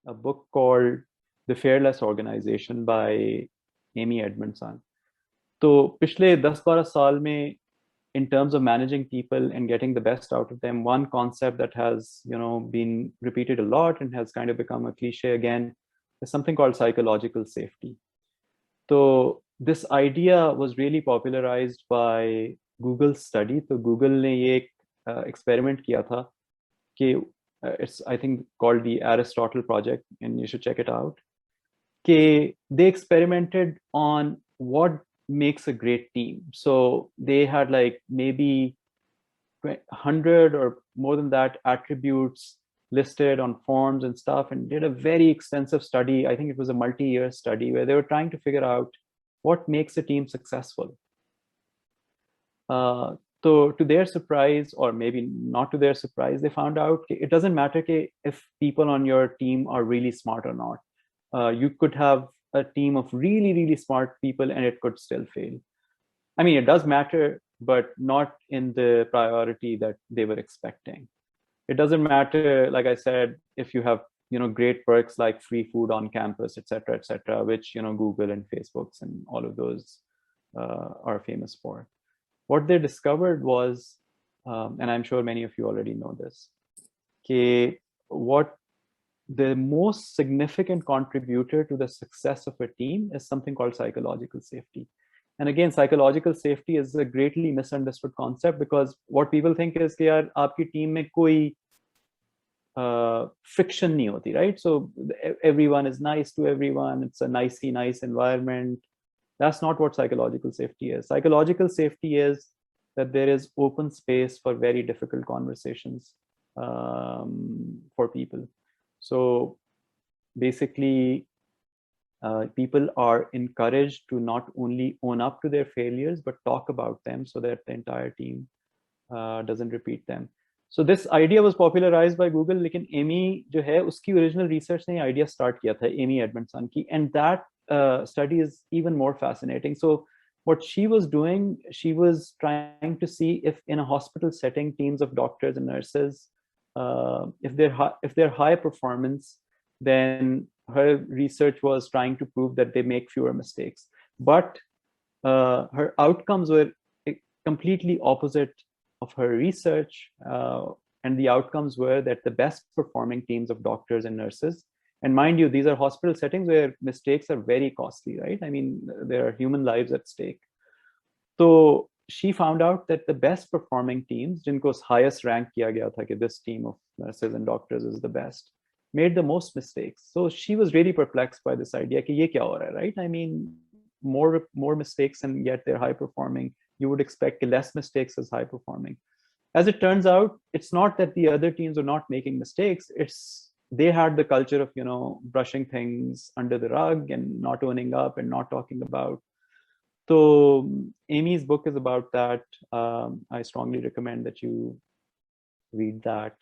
a book called The Fearless Organization by Amy Edmondson. तो पिछले 10-12 साल में in terms of managing people and getting the best out of them, one concept that has been repeated a lot and has kind of become a cliche again is something called psychological safety. So this idea was really popularized by Google's study. So Google ने ये एक experiment किया था कि it's I think called the Aristotle Project, and you should check it out. कि they experimented on what makes a great team. So they had like maybe 100 or more than that attributes listed on forms and stuff, and did a very extensive study. I think it was a multi-year study where they were trying to figure out what makes a team successful. So to their surprise, or maybe not to their surprise, they found out it doesn't matter if people on your team are really smart or not. You could have a team of really, really smart people and it could still fail. I mean, it does matter, but not in the priority that they were expecting. It doesn't matter, like I said, if you have great perks like free food on campus, et cetera, which Google and Facebooks and all of those are famous for. What they discovered was, and I'm sure many of you already know this, what the most significant contributor to the success of a team is something called psychological safety. And again, psychological safety is a greatly misunderstood concept, because what people think is कि यार आपकी team में कोई friction नहीं होती, right? So everyone is nice to everyone. It's a nice environment. That's not what psychological safety is. Psychological safety is that there is open space for very difficult conversations for people. So basically, people are encouraged to not only own up to their failures, but talk about them so that the entire team doesn't repeat them. So this idea was popularized by Google, लेकिन Amy जो है उसकी original research ने idea start किया था, Amy Edmondson की, and that study is even more fascinating. So what she was doing, she was trying to see if in a hospital setting, teams of doctors and nurses, if they're high performance, then her research was trying to prove that they make fewer mistakes. But her outcomes were completely opposite of her research. And the outcomes were that the best performing teams of doctors and nurses, and mind you, these are hospital settings where mistakes are very costly, right? I mean, there are human lives at stake. So she found out that the best performing teams, जिनको highest rank किया गया था कि this team of nurses and doctors is the best, made the most mistakes. So she was really perplexed by this idea कि ये क्या हो रहा है, right? I mean, more mistakes and yet they're high performing. You would expect less mistakes as high performing. As it turns out, it's not that the other teams are not making mistakes. It's they had the culture of brushing things under the rug and not owning up and not talking about. So Amy's book is about that. I strongly recommend that you read that.